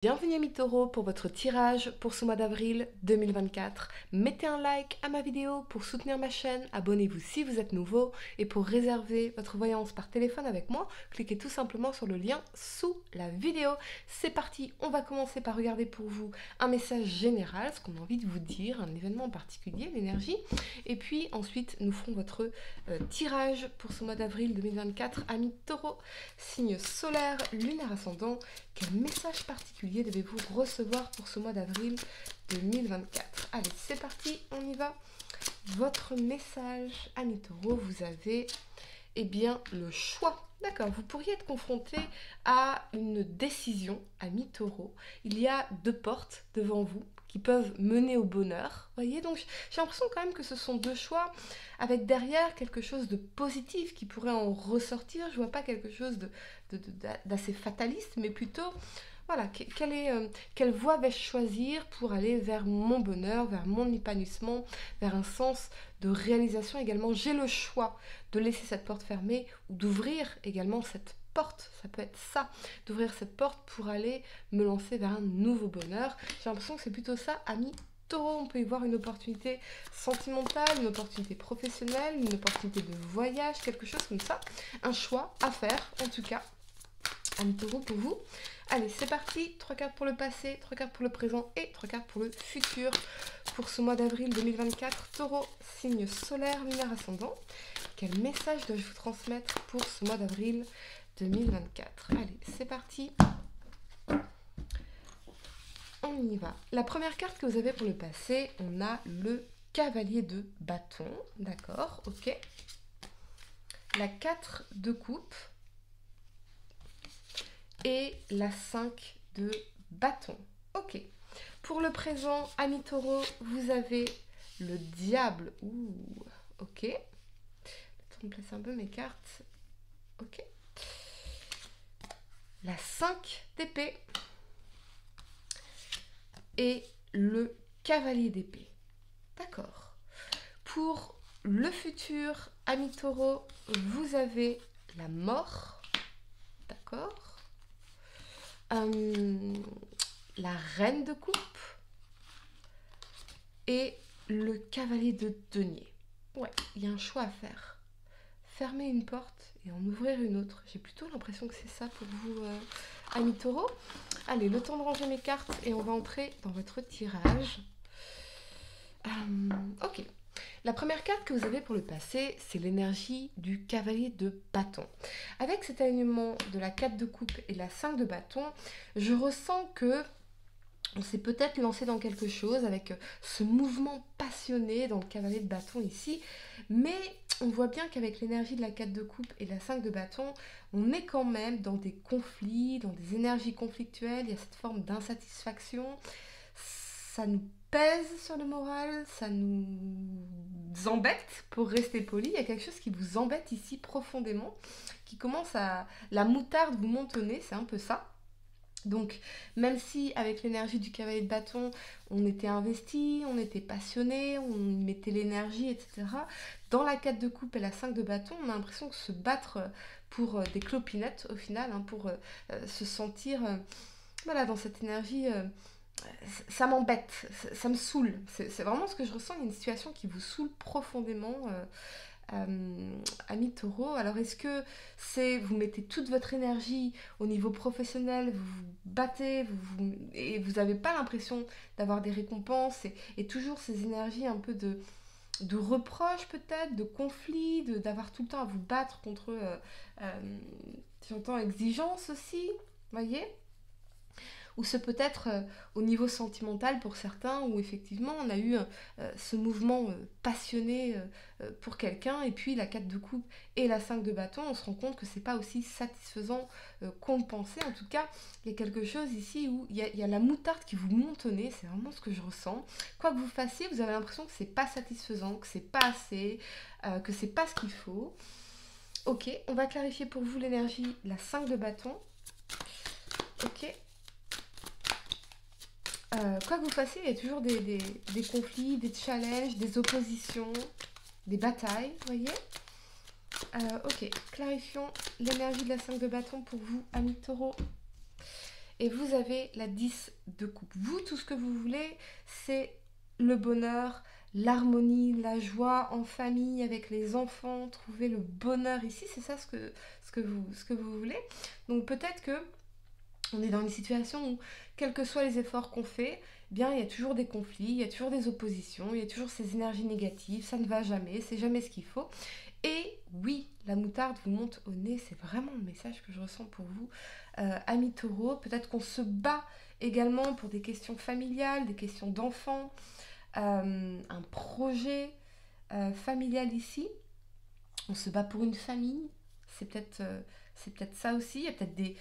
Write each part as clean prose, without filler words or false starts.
Bienvenue amis taureaux pour votre tirage pour ce mois d'avril 2024. Mettez un like à ma vidéo pour soutenir ma chaîne, abonnez-vous si vous êtes nouveau et pour réserver votre voyance par téléphone avec moi, cliquez tout simplement sur le lien sous la vidéo. C'est parti, on va commencer par regarder pour vous un message général, ce qu'on a envie de vous dire, un événement en particulier, l'énergie. Et puis ensuite nous ferons votre tirage pour ce mois d'avril 2024. Amis taureaux, signe solaire, lunaire ascendant. Quel message particulier devez-vous recevoir pour ce mois d'avril 2024? Allez, c'est parti, on y va. Votre message, amis taureaux, vous avez le choix. D'accord, vous pourriez être confronté à une décision, amis taureaux. Il y a deux portes devant vous qui peuvent mener au bonheur. Voyez, donc j'ai l'impression quand même que ce sont deux choix avec derrière quelque chose de positif qui pourrait en ressortir. Je vois pas quelque chose d'assez fataliste, mais plutôt, voilà, quelle voie vais-je choisir pour aller vers mon bonheur, vers mon épanouissement, vers un sens de réalisation également. J'ai le choix de laisser cette porte fermée ou d'ouvrir également cette porte, ça peut être ça, d'ouvrir cette porte pour aller me lancer vers un nouveau bonheur. J'ai l'impression que c'est plutôt ça, amis taureaux. On peut y voir une opportunité sentimentale, une opportunité professionnelle, une opportunité de voyage, quelque chose comme ça. Un choix à faire, en tout cas, amis taureaux, pour vous. Allez, c'est parti. 3 cartes pour le passé, 3 cartes pour le présent et 3 cartes pour le futur. Pour ce mois d'avril 2024, taureau, signe solaire, lunaire ascendant. Quel message dois-je vous transmettre pour ce mois d'avril 2024? Allez, c'est parti. On y va. La première carte que vous avez pour le passé, on a le cavalier de bâton. D'accord, ok. La 4 de coupe et la 5 de bâton. Ok. Pour le présent, amis taureaux, vous avez le diable. Ouh, ok. Je vais placer un peu mes cartes. Ok. La 5 d'épée et le cavalier d'épée. D'accord. Pour le futur, amis taureaux, vous avez la mort. D'accord. La reine de coupe et le cavalier de denier. Ouais, il y a un choix à faire. Fermer une porte et en ouvrir une autre. J'ai plutôt l'impression que c'est ça pour vous, amis taureaux. Allez, le temps de ranger mes cartes et on va entrer dans votre tirage. Ok. La première carte que vous avez pour le passé, c'est l'énergie du cavalier de bâton. Avec cet alignement de la 4 de coupe et la 5 de bâton, je ressens que on s'est peut-être lancé dans quelque chose avec ce mouvement passionné dans le cavalier de bâton ici, mais on voit bien qu'avec l'énergie de la 4 de coupe et la 5 de bâton, on est quand même dans des conflits, dans des énergies conflictuelles, il y a cette forme d'insatisfaction, ça nous pèse sur le moral, ça nous embête, pour rester poli, il y a quelque chose qui vous embête ici profondément, qui commence à... La moutarde vous monte au nez, c'est un peu ça. Donc, même si avec l'énergie du cavalier de bâton, on était investi, on était passionné, on mettait l'énergie, etc. Dans la 4 de coupe et la 5 de bâton, on a l'impression que se battre pour des clopinettes au final, hein, pour se sentir voilà, dans cette énergie, ça m'embête, ça me saoule. C'est vraiment ce que je ressens, il y a une situation qui vous saoule profondément. Amis taureaux, alors est-ce que c'est vous mettez toute votre énergie au niveau professionnel, vous vous battez et vous n'avez pas l'impression d'avoir des récompenses et toujours ces énergies un peu de reproche peut-être, de conflit, d'avoir tout le temps à vous battre contre, j'entends exigence aussi, voyez? Ou c'est peut-être au niveau sentimental pour certains, où effectivement on a eu ce mouvement passionné pour quelqu'un, et puis la 4 de coupe et la 5 de bâton, on se rend compte que c'est pas aussi satisfaisant qu'on le pensait. En tout cas, il y a quelque chose ici où il y a la moutarde qui vous monte au nez, c'est vraiment ce que je ressens. Quoi que vous fassiez, vous avez l'impression que c'est pas satisfaisant, que c'est pas assez, que c'est pas ce qu'il faut. Ok, on va clarifier pour vous l'énergie, la 5 de bâton. Ok. Quoi que vous fassiez, il y a toujours des conflits, des challenges, des oppositions, des batailles, vous voyez. Ok, clarifions l'énergie de la 5 de bâton pour vous, amis taureaux. et vous avez la 10 de coupe. Vous, tout ce que vous voulez, c'est le bonheur, l'harmonie, la joie en famille, avec les enfants, trouver le bonheur ici, c'est ça ce que vous voulez. Donc peut-être que on est dans une situation où, quels que soient les efforts qu'on fait, eh bien, il y a toujours des conflits, il y a toujours des oppositions, il y a toujours ces énergies négatives, ça ne va jamais, c'est jamais ce qu'il faut. Et oui, la moutarde vous monte au nez, c'est vraiment le message que je ressens pour vous, amis taureaux. Peut-être qu'on se bat également pour des questions familiales, des questions d'enfants, un projet familial ici. On se bat pour une famille, c'est peut-être ça aussi. Il y a peut-être des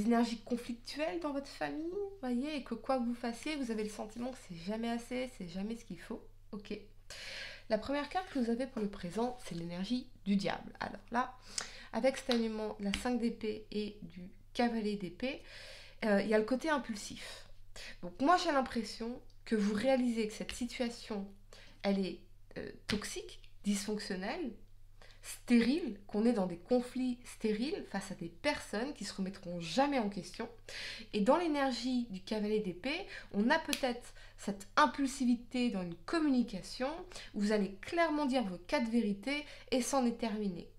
énergies conflictuelles dans votre famille, voyez, et que quoi que vous fassiez, vous avez le sentiment que c'est jamais assez, c'est jamais ce qu'il faut. Ok. La première carte que vous avez pour le présent, c'est l'énergie du diable. Alors là, avec cet alignement, la 5 d'épée et du cavalier d'épée, il y a le côté impulsif. Donc moi, j'ai l'impression que vous réalisez que cette situation, elle est toxique, dysfonctionnelle, stérile, qu'on est dans des conflits stériles face à des personnes qui se remettront jamais en question. Et dans l'énergie du cavalier d'épée, on a peut-être cette impulsivité dans une communication où vous allez clairement dire vos 4 vérités et c'en est terminé.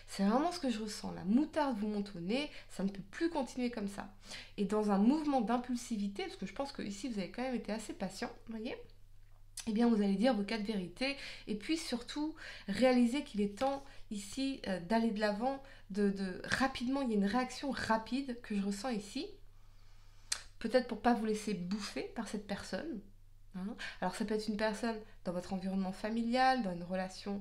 C'est vraiment ce que je ressens. La moutarde vous monte au nez, ça ne peut plus continuer comme ça. Et dans un mouvement d'impulsivité, parce que je pense que ici vous avez quand même été assez patient, vous voyez, eh bien vous allez dire vos 4 vérités et puis surtout réaliser qu'il est temps ici d'aller de l'avant, rapidement, il y a une réaction rapide que je ressens ici, peut-être pour ne pas vous laisser bouffer par cette personne. Hein. Alors ça peut être une personne dans votre environnement familial, dans une relation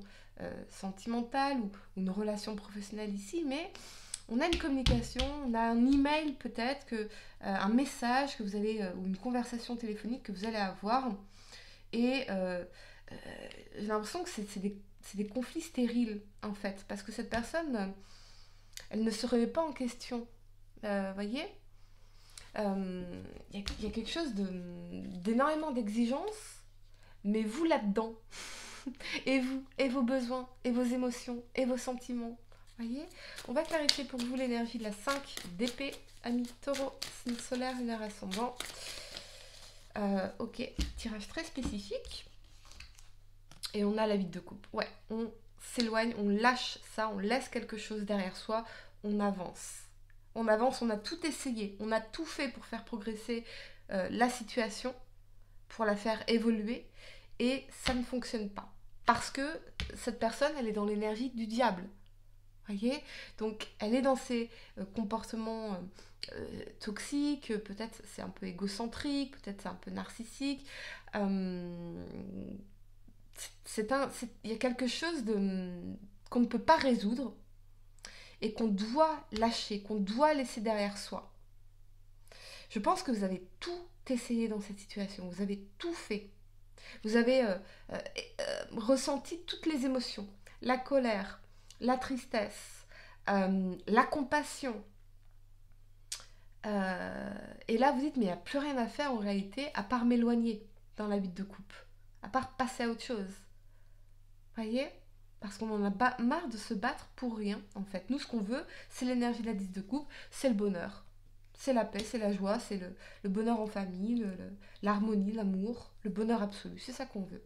sentimentale ou une relation professionnelle ici, mais on a une communication, on a un email peut-être, un message que vous allez, ou une conversation téléphonique que vous allez avoir. Et j'ai l'impression que c'est des conflits stériles, en fait. Parce que cette personne, elle ne se remet pas en question. Voyez, y a quelque chose d'énormément d'exigence, mais vous là-dedans. Et vous, et vos besoins, et vos émotions, et vos sentiments. Voyez, on va clarifier pour vous l'énergie de la 5 d'épée, ami taureau, signe solaire, lunaire ascendant. Ok, tirage très spécifique. Et on a la 8 de coupe. Ouais, on s'éloigne, on lâche ça, on laisse quelque chose derrière soi, on avance. On avance, on a tout essayé, on a tout fait pour faire progresser la situation, pour la faire évoluer, et ça ne fonctionne pas. Parce que cette personne, elle est dans l'énergie du diable. Voyez, donc elle est dans ses comportements toxiques, peut-être c'est un peu égocentrique, peut-être c'est un peu narcissique. Il y a quelque chose qu'on ne peut pas résoudre et qu'on doit lâcher, qu'on doit laisser derrière soi. Je pense que vous avez tout essayé dans cette situation, vous avez tout fait. Vous avez ressenti toutes les émotions, la colère, la tristesse, la compassion. Et là, vous dites, mais il n'y a plus rien à faire en réalité, à part m'éloigner dans la 8 de coupe, à part passer à autre chose. Voyez ? Parce qu'on en a marre de se battre pour rien, en fait. Nous, ce qu'on veut, c'est l'énergie de la 10 de coupe, c'est le bonheur. C'est la paix, c'est la joie, c'est le bonheur en famille, l'harmonie, l'amour, le bonheur absolu. C'est ça qu'on veut.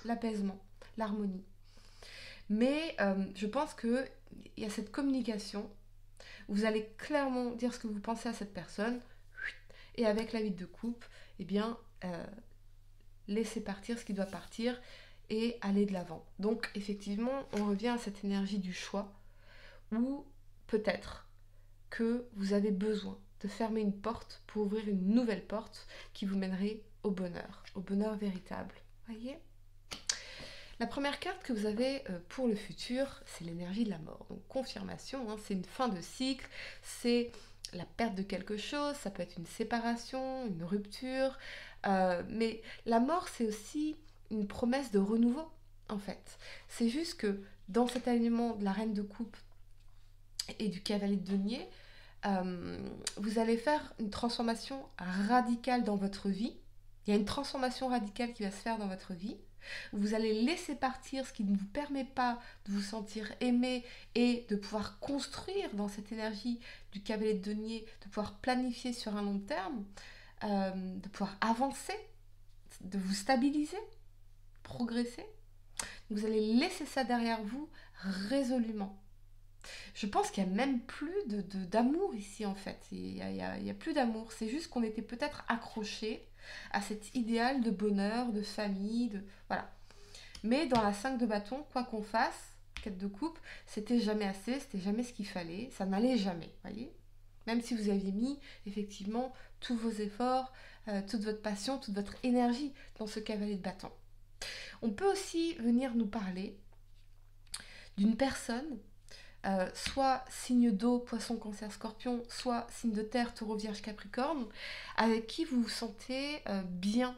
L'apaisement, l'harmonie. Mais je pense qu'il y a cette communication où vous allez clairement dire ce que vous pensez à cette personne et avec la 8 de coupe, eh bien, laissez partir ce qui doit partir et aller de l'avant. Donc, effectivement, on revient à cette énergie du choix où peut-être que vous avez besoin de fermer une porte pour ouvrir une nouvelle porte qui vous mènerait au bonheur véritable. Voyez ? La première carte que vous avez pour le futur, c'est l'énergie de la mort. Donc confirmation, hein, c'est une fin de cycle, c'est la perte de quelque chose, ça peut être une séparation, une rupture, mais la mort c'est aussi une promesse de renouveau en fait. C'est juste que dans cet alignement de la reine de coupe et du cavalier de denier, vous allez faire une transformation radicale dans votre vie. Il y a une transformation radicale qui va se faire dans votre vie. Vous allez laisser partir ce qui ne vous permet pas de vous sentir aimé et de pouvoir construire dans cette énergie du cavalier de denier, de pouvoir planifier sur un long terme, de pouvoir avancer, de vous stabiliser, progresser. Vous allez laisser ça derrière vous résolument. Je pense qu'il n'y a même plus d'amour ici en fait. Il n'y a plus d'amour. C'est juste qu'on était peut-être accroché à cet idéal de bonheur, de famille, voilà. Mais dans la 5 de bâton, quoi qu'on fasse, 4 de coupe, c'était jamais assez, c'était jamais ce qu'il fallait, ça n'allait jamais, voyez. Même si vous aviez mis effectivement tous vos efforts, toute votre passion, toute votre énergie dans ce cavalier de bâton. On peut aussi venir nous parler d'une personne, soit signe d'eau, poisson, cancer, scorpion, soit signe de terre, taureau, vierge, capricorne, avec qui vous vous sentez bien.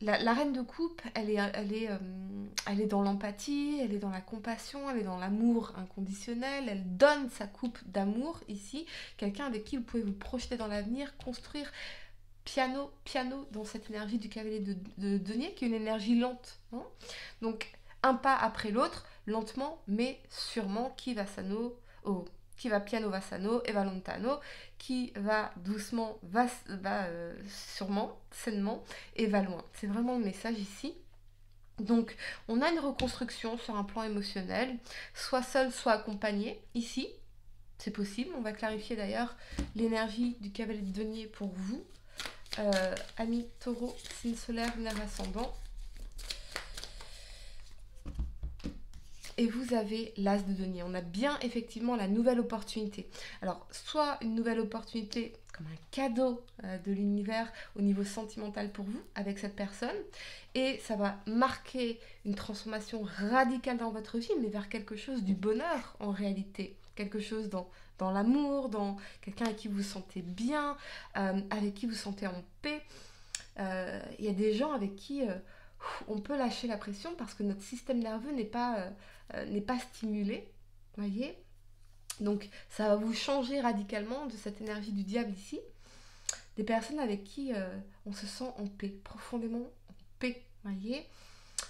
La reine de coupe, elle est dans l'empathie, elle est dans la compassion, elle est dans l'amour inconditionnel, elle donne sa coupe d'amour ici, quelqu'un avec qui vous pouvez vous projeter dans l'avenir, construire piano dans cette énergie du cavalier de denier, qui est une énergie lente. Hein. Donc, un pas après l'autre, lentement, mais sûrement, qui va piano va sano et va lontano, qui va doucement, va sûrement, sainement, et va loin. C'est vraiment le message ici. Donc, on a une reconstruction sur un plan émotionnel, soit seul, soit accompagné, ici. C'est possible, on va clarifier d'ailleurs l'énergie du cavalier de denier pour vous. Amis taureau, signe solaire, lunaire ascendant. Et vous avez l'as de denier. On a bien effectivement la nouvelle opportunité. Alors, soit une nouvelle opportunité comme un cadeau de l'univers au niveau sentimental pour vous, avec cette personne. Et ça va marquer une transformation radicale dans votre vie, mais vers quelque chose du bonheur en réalité. Quelque chose dans l'amour, dans quelqu'un avec qui vous vous sentez bien, avec qui vous vous sentez en paix. Il y a des gens avec qui on peut lâcher la pression parce que notre système nerveux n'est pas stimulé, voyez. Donc ça va vous changer radicalement de cette énergie du diable ici. Des personnes avec qui on se sent en paix, profondément en paix, voyez.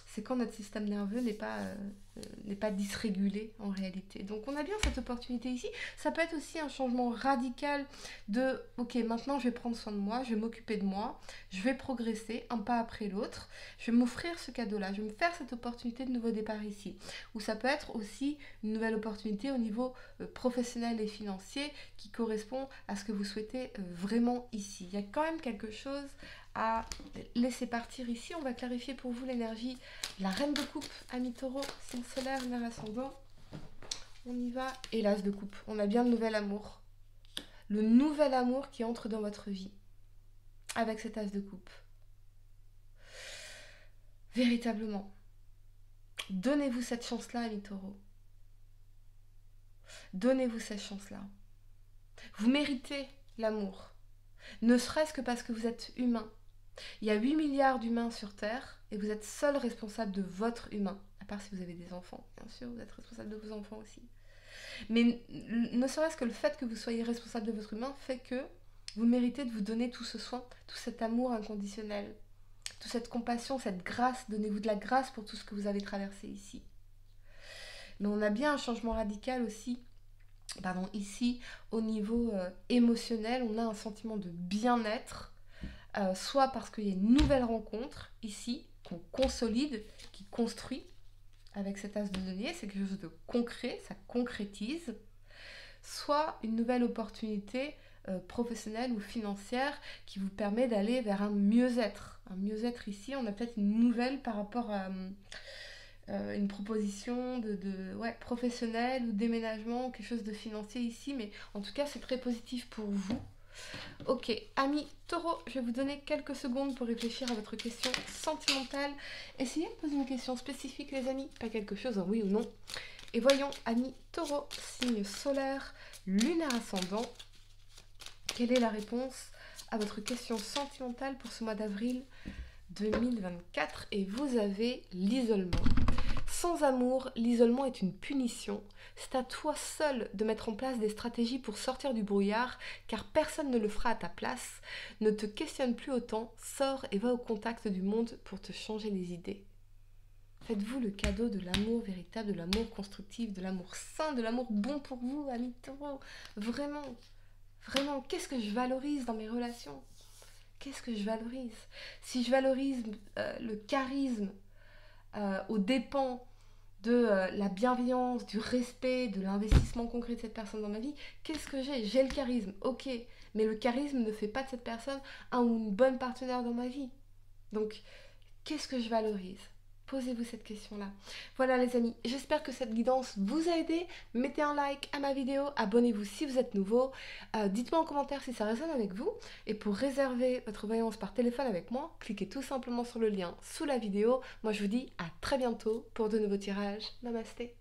C'est quand notre système nerveux n'est pas dysrégulé en réalité. Donc on a bien cette opportunité ici. Ça peut être aussi un changement radical de « Ok, maintenant je vais prendre soin de moi, je vais m'occuper de moi, je vais progresser un pas après l'autre, je vais m'offrir ce cadeau-là, je vais me faire cette opportunité de nouveau départ ici. » Ou ça peut être aussi une nouvelle opportunité au niveau professionnel et financier qui correspond à ce que vous souhaitez vraiment ici. Il y a quand même quelque chose à laisser partir ici. On va clarifier pour vous l'énergie. La reine de coupe, ami taureau, signe solaire, lunaire ascendant. On y va. Et l'as de coupe. On a bien le nouvel amour. Le nouvel amour qui entre dans votre vie. Avec cet as de coupe. Véritablement. Donnez-vous cette chance-là, ami taureau. Donnez-vous cette chance-là. Vous méritez l'amour. Ne serait-ce que parce que vous êtes humain. Il y a 8 milliards d'humains sur Terre et vous êtes seul responsable de votre humain. À part si vous avez des enfants, bien sûr, vous êtes responsable de vos enfants aussi. Mais ne serait-ce que le fait que vous soyez responsable de votre humain fait que vous méritez de vous donner tout ce soin, tout cet amour inconditionnel, toute cette compassion, cette grâce. Donnez-vous de la grâce pour tout ce que vous avez traversé ici. Mais on a bien un changement radical aussi. Ici, au niveau émotionnel, on a un sentiment de bien-être. Soit parce qu'il y a une nouvelle rencontre ici, qu'on consolide, qui construit avec cet as de denier, c'est quelque chose de concret, ça concrétise, soit une nouvelle opportunité professionnelle ou financière qui vous permet d'aller vers un mieux-être. Un mieux-être ici, on a peut-être une nouvelle par rapport à une proposition professionnelle ou déménagement, quelque chose de financier ici, mais en tout cas c'est très positif pour vous. Ok, amis taureau, je vais vous donner quelques secondes pour réfléchir à votre question sentimentale. Essayez de poser une question spécifique, les amis, pas quelque chose en oui ou non. Et voyons, amis taureau, signe solaire, lunaire ascendant, quelle est la réponse à votre question sentimentale pour ce mois d'avril 2024? Et vous avez l'isolement. Sans amour, l'isolement est une punition. C'est à toi seul de mettre en place des stratégies pour sortir du brouillard, car personne ne le fera à ta place. Ne te questionne plus autant, sors et va au contact du monde pour te changer les idées. Faites-vous le cadeau de l'amour véritable, de l'amour constructif, de l'amour sain, de l'amour bon pour vous, amis taureaux. Vraiment, vraiment, qu'est-ce que je valorise dans mes relations? Qu'est-ce que je valorise? Si je valorise le charisme aux dépens de la bienveillance, du respect, de l'investissement concret de cette personne dans ma vie, qu'est-ce que j'ai? J'ai le charisme, ok, mais le charisme ne fait pas de cette personne un ou une bonne partenaire dans ma vie. Donc, qu'est-ce que je valorise? Posez-vous cette question-là. Voilà les amis, j'espère que cette guidance vous a aidé. Mettez un like à ma vidéo, abonnez-vous si vous êtes nouveau. Dites-moi en commentaire si ça résonne avec vous. Et pour réserver votre voyance par téléphone avec moi, cliquez tout simplement sur le lien sous la vidéo. Moi je vous dis à très bientôt pour de nouveaux tirages. Namasté.